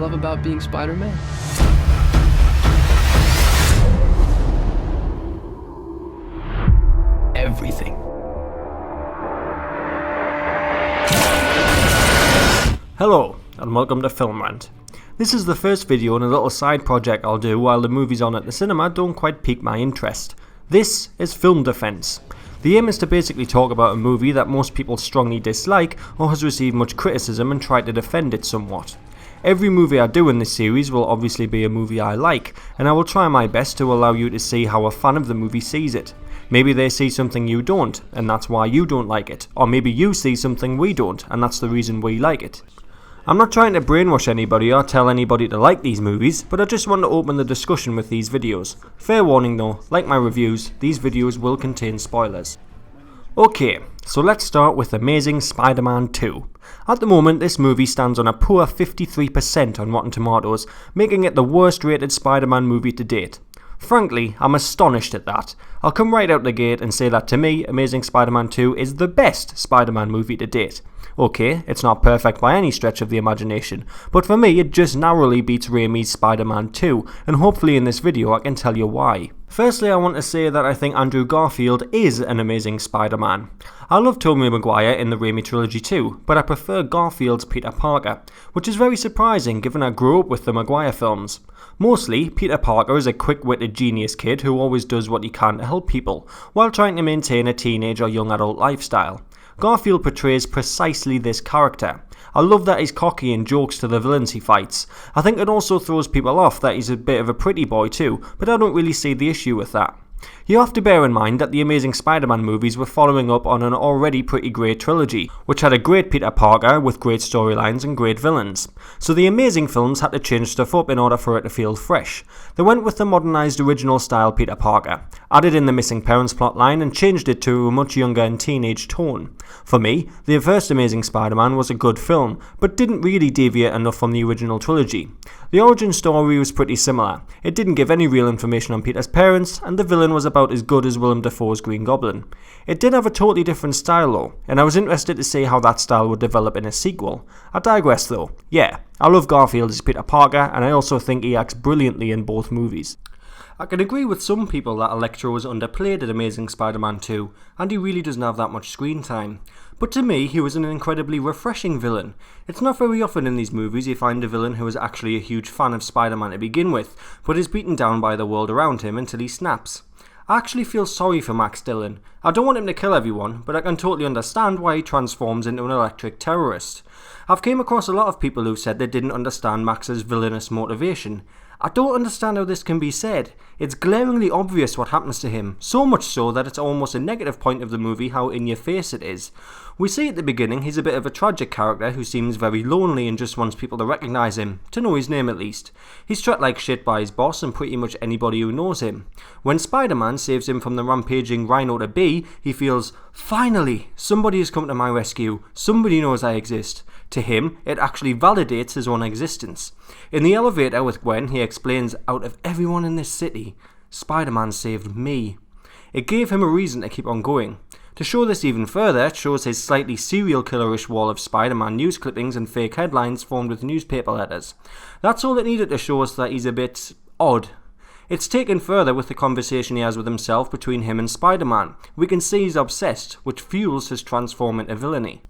love about being Spider-Man. Everything. Hello, and welcome to Film Rant. This is the first video in a little side project I'll do while the movies on at the cinema don't quite pique my interest. This is Film Defense. The aim is to basically talk about a movie that most people strongly dislike or has received much criticism and try to defend it somewhat. Every movie I do in this series will obviously be a movie I like, and I will try my best to allow you to see how a fan of the movie sees it. Maybe they see something you don't, and that's why you don't like it. Or maybe you see something we don't, and that's the reason we like it. I'm not trying to brainwash anybody or tell anybody to like these movies, but I just want to open the discussion with these videos. Fair warning though, like my reviews, these videos will contain spoilers. Okay, so let's start with Amazing Spider-Man 2. At the moment, this movie stands on a poor 53% on Rotten Tomatoes, making it the worst rated Spider-Man movie to date. Frankly, I'm astonished at that. I'll come right out the gate and say that to me, Amazing Spider-Man 2 is the best Spider-Man movie to date. Okay, it's not perfect by any stretch of the imagination, but for me it just narrowly beats Raimi's Spider-Man 2, and hopefully in this video I can tell you why. Firstly, I want to say that I think Andrew Garfield is an amazing Spider-Man. I love Tobey Maguire in the Raimi trilogy too, but I prefer Garfield's Peter Parker, which is very surprising given I grew up with the Maguire films. Mostly, Peter Parker is a quick-witted genius kid who always does what he can to help people, while trying to maintain a teenage or young adult lifestyle. Garfield portrays precisely this character. I love that he's cocky and jokes to the villains he fights. I think it also throws people off that he's a bit of a pretty boy too, but I don't really see the issue with that. You have to bear in mind that the Amazing Spider-Man movies were following up on an already pretty great trilogy, which had a great Peter Parker with great storylines and great villains. So the Amazing films had to change stuff up in order for it to feel fresh. They went with the modernised original style Peter Parker, added in the missing parents plotline and changed it to a much younger and teenage tone. For me, the first Amazing Spider-Man was a good film, but didn't really deviate enough from the original trilogy. The origin story was pretty similar. It didn't give any real information on Peter's parents, and the villain was about as good as Willem Dafoe's Green Goblin. It did have a totally different style though, and I was interested to see how that style would develop in a sequel. I digress though. Yeah, I love Garfield as Peter Parker, and I also think he acts brilliantly in both movies. I can agree with some people that Electro was underplayed at Amazing Spider-Man 2, and he really doesn't have that much screen time. But to me, he was an incredibly refreshing villain. It's not very often in these movies you find a villain who is actually a huge fan of Spider-Man to begin with, but is beaten down by the world around him until he snaps. I actually feel sorry for Max Dillon. I don't want him to kill everyone, but I can totally understand why he transforms into an electric terrorist. I've came across a lot of people who said they didn't understand Max's villainous motivation. I don't understand how this can be said. It's glaringly obvious what happens to him, so much so that it's almost a negative point of the movie how in your face it is. We see at the beginning he's a bit of a tragic character who seems very lonely and just wants people to recognise him, to know his name at least. He's treated like shit by his boss and pretty much anybody who knows him. When Spider-Man saves him from the rampaging Rhino to Bee, he feels, finally, somebody has come to my rescue, somebody knows I exist. To him, it actually validates his own existence. In the elevator with Gwen, he explains, out of everyone in this city, Spider-Man saved me. It gave him a reason to keep on going. To show this even further, it shows his slightly serial killerish wall of Spider-Man news clippings and fake headlines formed with newspaper letters. That's all it needed to show us that he's a bit odd. It's taken further with the conversation he has with himself between him and Spider-Man. We can see he's obsessed, which fuels his transform into villainy.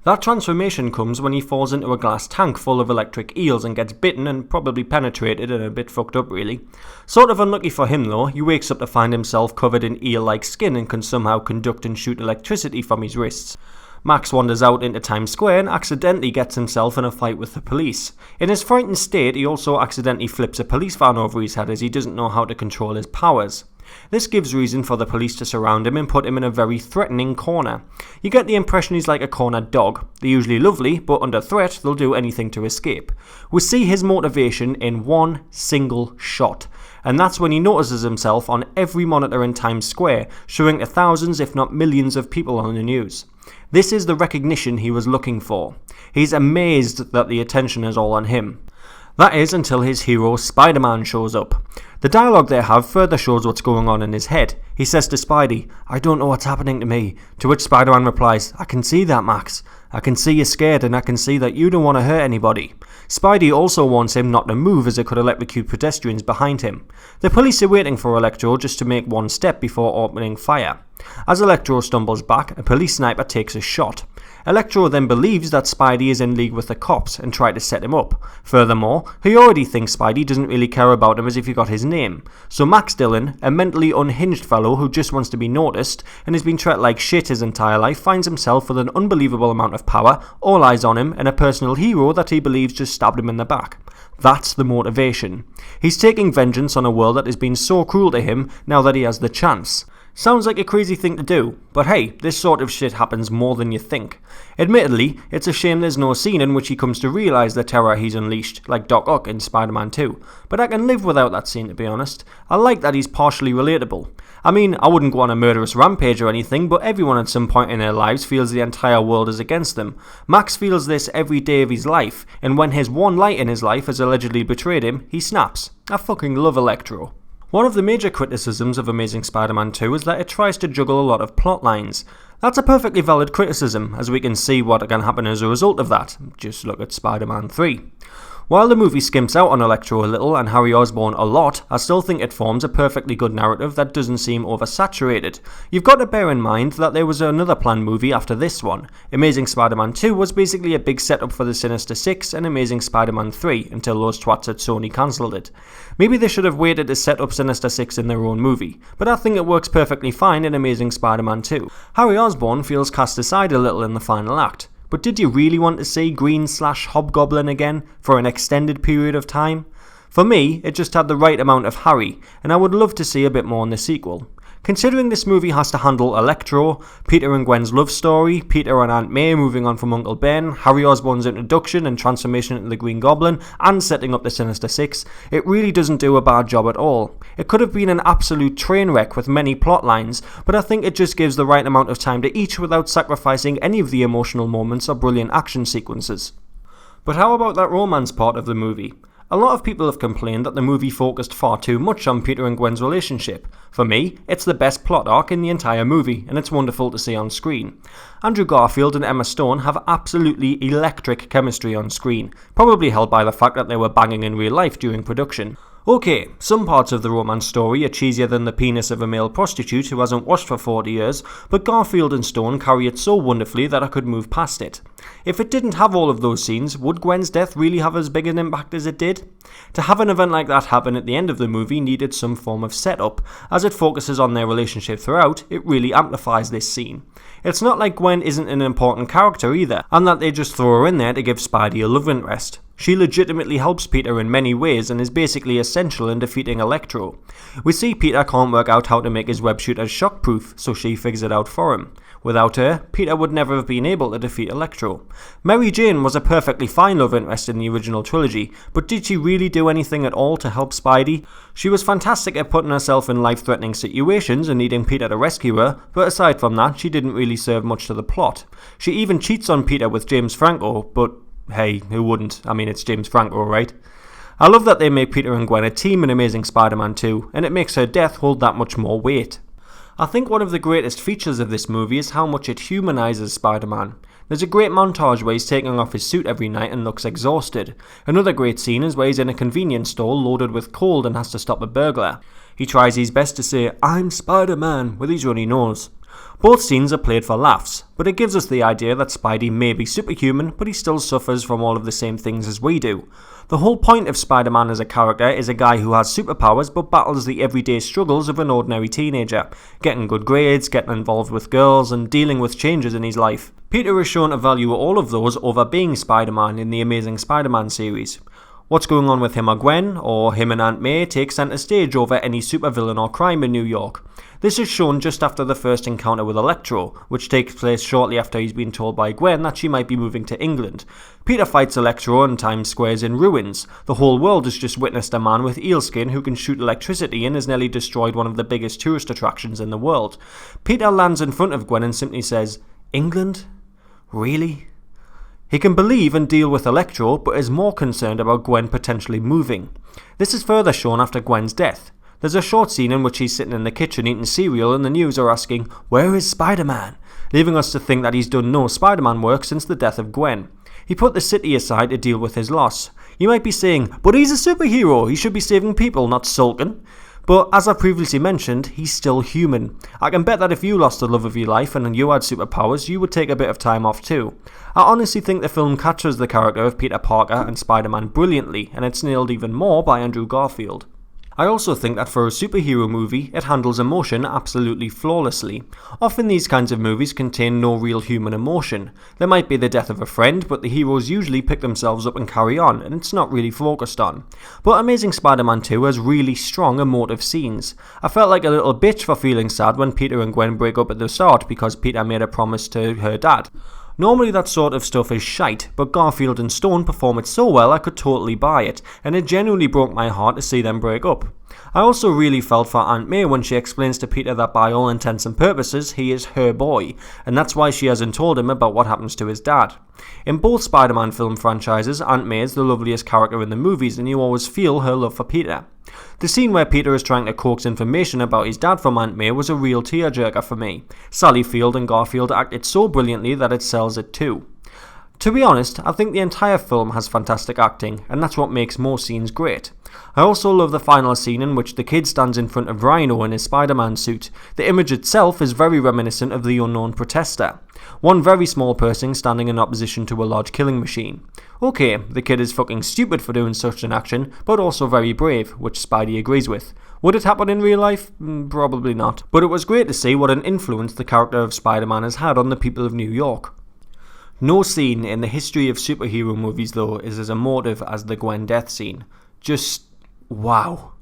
That transformation comes when he falls into a glass tank full of electric eels and gets bitten and probably penetrated and a bit fucked up really. Sort of unlucky for him though, he wakes up to find himself covered in eel-like skin and can somehow conduct and shoot electricity from his wrists. Max wanders out into Times Square and accidentally gets himself in a fight with the police. In his frightened state, he also accidentally flips a police van over his head as he doesn't know how to control his powers. This gives reason for the police to surround him and put him in a very threatening corner. You get the impression he's like a cornered dog. They're usually lovely, but under threat they'll do anything to escape. We see his motivation in one single shot, and that's when he notices himself on every monitor in Times Square, showing to thousands if not millions of people on the news. This is the recognition he was looking for. He's amazed that the attention is all on him. That is until his hero Spider-Man shows up. The dialogue they have further shows what's going on in his head. He says to Spidey, "I don't know what's happening to me," to which Spider-Man replies, "I can see that, Max. I can see you're scared and I can see that you don't want to hurt anybody." Spidey also warns him not to move as it could electrocute pedestrians behind him. The police are waiting for Electro just to make one step before opening fire. As Electro stumbles back, a police sniper takes a shot. Electro then believes that Spidey is in league with the cops and try to set him up. Furthermore, he already thinks Spidey doesn't really care about him as if he got his name. So Max Dillon, a mentally unhinged fellow who just wants to be noticed and has been treated like shit his entire life, finds himself with an unbelievable amount of power, all eyes on him, and a personal hero that he believes just stabbed him in the back. That's the motivation. He's taking vengeance on a world that has been so cruel to him now that he has the chance. Sounds like a crazy thing to do, but hey, this sort of shit happens more than you think. Admittedly, it's a shame there's no scene in which he comes to realise the terror he's unleashed, like Doc Ock in Spider-Man 2, but I can live without that scene, to be honest. I like that he's partially relatable. I mean, I wouldn't go on a murderous rampage or anything, but everyone at some point in their lives feels the entire world is against them. Max feels this every day of his life, and when his one light in his life has allegedly betrayed him, he snaps. I fucking love Electro. One of the major criticisms of Amazing Spider-Man 2 is that it tries to juggle a lot of plot lines. That's a perfectly valid criticism, as we can see what can happen as a result of that. Just look at Spider-Man 3. While the movie skimps out on Electro a little and Harry Osborn a lot, I still think it forms a perfectly good narrative that doesn't seem oversaturated. You've got to bear in mind that there was another planned movie after this one. Amazing Spider-Man 2 was basically a big setup for the Sinister Six and Amazing Spider-Man 3 until those twats at Sony cancelled it. Maybe they should have waited to set up Sinister Six in their own movie, but I think it works perfectly fine in Amazing Spider-Man 2. Harry Osborn feels cast aside a little in the final act. But did you really want to see Green/Hobgoblin again for an extended period of time? For me, it just had the right amount of Harry, and I would love to see a bit more in the sequel. Considering this movie has to handle Electro, Peter and Gwen's love story, Peter and Aunt May moving on from Uncle Ben, Harry Osborn's introduction and transformation into the Green Goblin, and setting up the Sinister Six, it really doesn't do a bad job at all. It could have been an absolute train wreck with many plot lines, but I think it just gives the right amount of time to each without sacrificing any of the emotional moments or brilliant action sequences. But how about that romance part of the movie? A lot of people have complained that the movie focused far too much on Peter and Gwen's relationship. For me, it's the best plot arc in the entire movie, and it's wonderful to see on screen. Andrew Garfield and Emma Stone have absolutely electric chemistry on screen, probably helped by the fact that they were banging in real life during production. Okay, some parts of the romance story are cheesier than the penis of a male prostitute who hasn't washed for 40 years, but Garfield and Stone carry it so wonderfully that I could move past it. If it didn't have all of those scenes, would Gwen's death really have as big an impact as it did? To have an event like that happen at the end of the movie needed some form of setup. As it focuses on their relationship throughout, it really amplifies this scene. It's not like Gwen isn't an important character either, and that they just throw her in there to give Spidey a love interest. She legitimately helps Peter in many ways and is basically essential in defeating Electro. We see Peter can't work out how to make his web shooters shockproof, so she figures it out for him. Without her, Peter would never have been able to defeat Electro. Mary Jane was a perfectly fine love interest in the original trilogy, but did she really do anything at all to help Spidey? She was fantastic at putting herself in life-threatening situations and needing Peter to rescue her, but aside from that, she didn't really serve much to the plot. She even cheats on Peter with James Franco, but hey, who wouldn't? I mean, it's James Franco, right? I love that they make Peter and Gwen a team in Amazing Spider-Man 2, and it makes her death hold that much more weight. I think one of the greatest features of this movie is how much it humanizes Spider-Man. There's a great montage where he's taking off his suit every night and looks exhausted. Another great scene is where he's in a convenience store loaded with coal and has to stop a burglar. He tries his best to say, "I'm Spider-Man," with his runny nose. Both scenes are played for laughs, but it gives us the idea that Spidey may be superhuman, but he still suffers from all of the same things as we do. The whole point of Spider-Man as a character is a guy who has superpowers but battles the everyday struggles of an ordinary teenager, getting good grades, getting involved with girls, and dealing with changes in his life. Peter is shown to value all of those over being Spider-Man in the Amazing Spider-Man series. What's going on with him or Gwen, or him and Aunt May, takes centre stage over any supervillain or crime in New York. This is shown just after the first encounter with Electro, which takes place shortly after he's been told by Gwen that she might be moving to England. Peter fights Electro and Times Square is in ruins. The whole world has just witnessed a man with eel skin who can shoot electricity and has nearly destroyed one of the biggest tourist attractions in the world. Peter lands in front of Gwen and simply says, "England? Really? He can believe and deal with Electro, but is more concerned about Gwen potentially moving. This is further shown after Gwen's death. There's a short scene in which he's sitting in the kitchen eating cereal and the news are asking, "Where is Spider-Man?" leaving us to think that he's done no Spider-Man work since the death of Gwen. He put the city aside to deal with his loss. You might be saying, but he's a superhero, he should be saving people, not sulking. But as I previously mentioned, he's still human. I can bet that if you lost the love of your life and you had superpowers, you would take a bit of time off too. I honestly think the film captures the character of Peter Parker and Spider-Man brilliantly, and it's nailed even more by Andrew Garfield. I also think that for a superhero movie, it handles emotion absolutely flawlessly. Often these kinds of movies contain no real human emotion. There might be the death of a friend, but the heroes usually pick themselves up and carry on, and it's not really focused on. But Amazing Spider-Man 2 has really strong emotive scenes. I felt like a little bitch for feeling sad when Peter and Gwen break up at the start because Peter made a promise to her dad. Normally that sort of stuff is shite, but Garfield and Stone perform it so well I could totally buy it, and it genuinely broke my heart to see them break up. I also really felt for Aunt May when she explains to Peter that by all intents and purposes he is her boy, and that's why she hasn't told him about what happens to his dad. In both Spider-Man film franchises, Aunt May is the loveliest character in the movies and you always feel her love for Peter. The scene where Peter is trying to coax information about his dad from Aunt May was a real tearjerker for me. Sally Field and Garfield acted so brilliantly that it sells it too. To be honest, I think the entire film has fantastic acting, and that's what makes most scenes great. I also love the final scene in which the kid stands in front of Rhino in his Spider-Man suit. The image itself is very reminiscent of the unknown protester. One very small person standing in opposition to a large killing machine. Okay, the kid is fucking stupid for doing such an action, but also very brave, which Spidey agrees with. Would it happen in real life? Probably not. But it was great to see what an influence the character of Spider-Man has had on the people of New York. No scene in the history of superhero movies though is as emotive as the Gwen death scene. Just wow.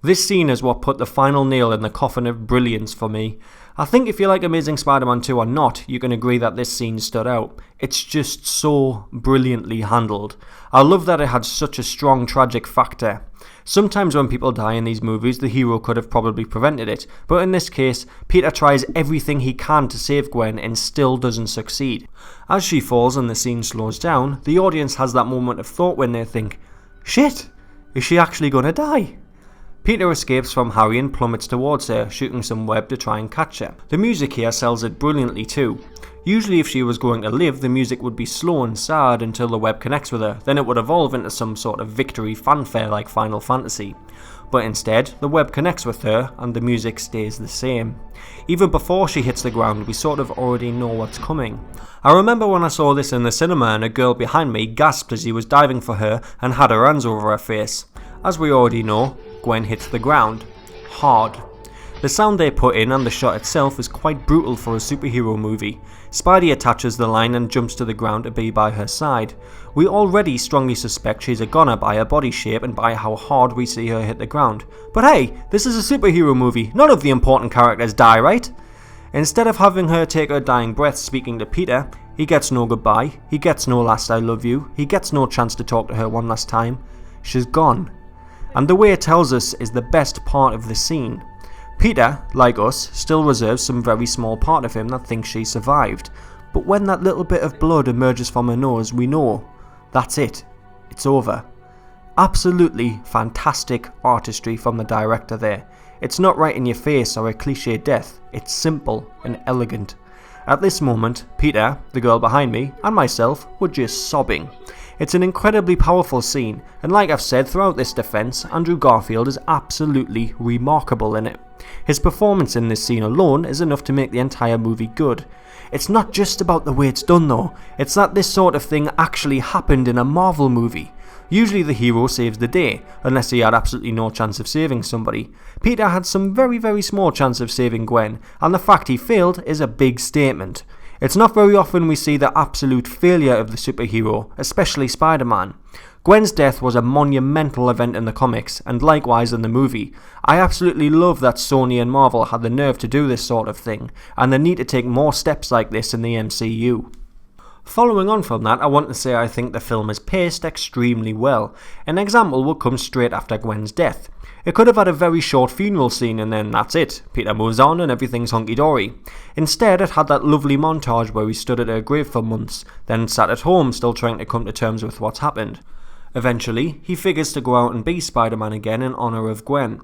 This scene is what put the final nail in the coffin of brilliance for me. I think if you like Amazing Spider-Man 2 or not, you can agree that this scene stood out. It's just so brilliantly handled. I love that it had such a strong tragic factor. Sometimes when people die in these movies, the hero could have probably prevented it, but in this case, Peter tries everything he can to save Gwen and still doesn't succeed. As she falls and the scene slows down, the audience has that moment of thought when they think, shit, is she actually gonna die? Peter escapes from Harry and plummets towards her, shooting some web to try and catch her. The music here sells it brilliantly too. Usually if she was going to live, the music would be slow and sad until the web connects with her, then it would evolve into some sort of victory fanfare like Final Fantasy. But instead, the web connects with her and the music stays the same. Even before she hits the ground, we sort of already know what's coming. I remember when I saw this in the cinema and a girl behind me gasped as he was diving for her and had her hands over her face. As we already know, Gwen hits the ground. Hard. The sound they put in and the shot itself is quite brutal for a superhero movie. Spidey attaches the line and jumps to the ground to be by her side. We already strongly suspect she's a goner by her body shape and by how hard we see her hit the ground. But hey, this is a superhero movie, none of the important characters die, right? Instead of having her take her dying breath speaking to Peter, he gets no goodbye, he gets no last I love you, he gets no chance to talk to her one last time. She's gone. And the way it tells us is the best part of the scene. Peter, like us, still reserves some very small part of him that thinks she survived. But when that little bit of blood emerges from her nose, we know. That's it. It's over. Absolutely fantastic artistry from the director there. It's not right in your face or a cliche death. It's simple and elegant. At this moment, Peter, the girl behind me, and myself were just sobbing. It's an incredibly powerful scene, and like I've said throughout this defense, Andrew Garfield is absolutely remarkable in it. His performance in this scene alone is enough to make the entire movie good. It's not just about the way it's done though, it's that this sort of thing actually happened in a Marvel movie. Usually the hero saves the day, unless he had absolutely no chance of saving somebody. Peter had some very small chance of saving Gwen, and the fact he failed is a big statement. It's not very often we see the absolute failure of the superhero, especially Spider-Man. Gwen's death was a monumental event in the comics, and likewise in the movie. I absolutely love that Sony and Marvel had the nerve to do this sort of thing, and the need to take more steps like this in the MCU. Following on from that, I want to say I think the film is paced extremely well. An example will come straight after Gwen's death. It could have had a very short funeral scene and then that's it. Peter moves on and everything's hunky-dory. Instead, it had that lovely montage where he stood at her grave for months, then sat at home still trying to come to terms with what's happened. Eventually, he figures to go out and be Spider-Man again in honour of Gwen.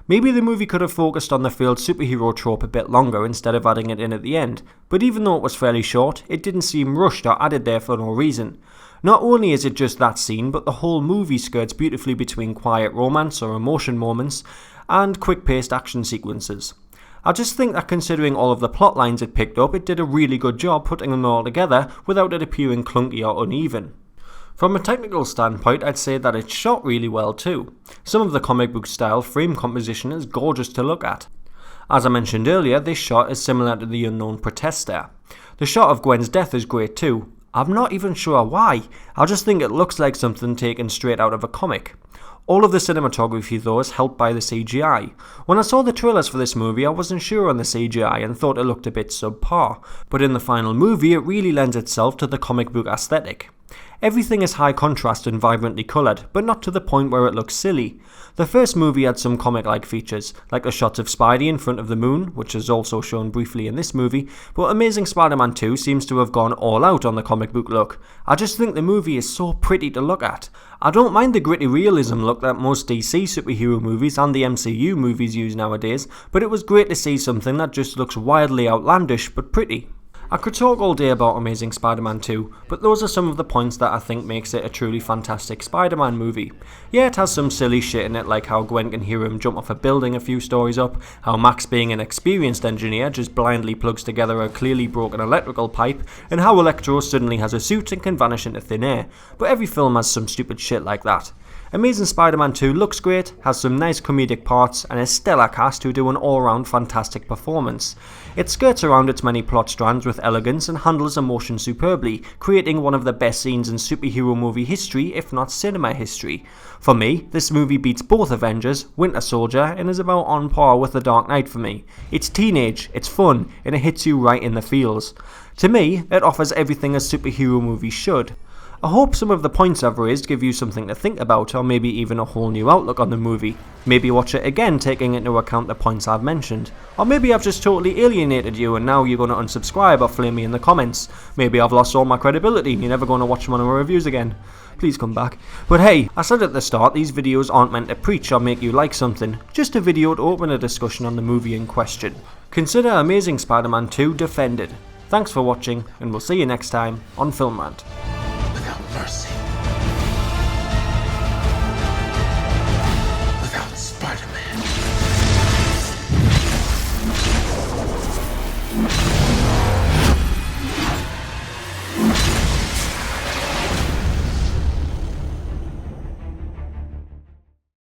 Maybe the movie could have focused on the failed superhero trope a bit longer instead of adding it in at the end, but even though it was fairly short, it didn't seem rushed or added there for no reason. Not only is it just that scene, but the whole movie skirts beautifully between quiet romance or emotion moments and quick-paced action sequences. I just think that considering all of the plot lines it picked up, it did a really good job putting them all together without it appearing clunky or uneven. From a technical standpoint, I'd say that it's shot really well too. Some of the comic book style frame composition is gorgeous to look at. As I mentioned earlier, this shot is similar to The Unknown Protester. The shot of Gwen's death is great too. I'm not even sure why, I just think it looks like something taken straight out of a comic. All of the cinematography though is helped by the CGI. When I saw the trailers for this movie I wasn't sure on the CGI and thought it looked a bit subpar, but in the final movie it really lends itself to the comic book aesthetic. Everything is high contrast and vibrantly coloured, but not to the point where it looks silly. The first movie had some comic-like features, like the shots of Spidey in front of the moon, which is also shown briefly in this movie, but Amazing Spider-Man 2 seems to have gone all out on the comic book look. I just think the movie is so pretty to look at. I don't mind the gritty realism look that most DC superhero movies and the MCU movies use nowadays, but it was great to see something that just looks wildly outlandish but pretty. I could talk all day about Amazing Spider-Man 2, but those are some of the points that I think makes it a truly fantastic Spider-Man movie. Yeah, it has some silly shit in it, like how Gwen can hear him jump off a building a few stories up, how Max, being an experienced engineer, just blindly plugs together a clearly broken electrical pipe, and how Electro suddenly has a suit and can vanish into thin air, but every film has some stupid shit like that. Amazing Spider-Man 2 looks great, has some nice comedic parts, and a stellar cast who do an all-round fantastic performance. It skirts around its many plot strands with elegance and handles emotion superbly, creating one of the best scenes in superhero movie history, if not cinema history. For me, this movie beats both Avengers, Winter Soldier, and is about on par with The Dark Knight for me. It's teenage, it's fun, and it hits you right in the feels. To me, it offers everything a superhero movie should. I hope some of the points I've raised give you something to think about, or maybe even a whole new outlook on the movie. Maybe watch it again taking into account the points I've mentioned. Or maybe I've just totally alienated you and now you're going to unsubscribe or flame me in the comments. Maybe I've lost all my credibility and you're never going to watch one of my reviews again. Please come back. But hey, I said at the start, these videos aren't meant to preach or make you like something, just a video to open a discussion on the movie in question. Consider Amazing Spider-Man 2 defended. Thanks for watching, and we'll see you next time on Film Rant. Without mercy.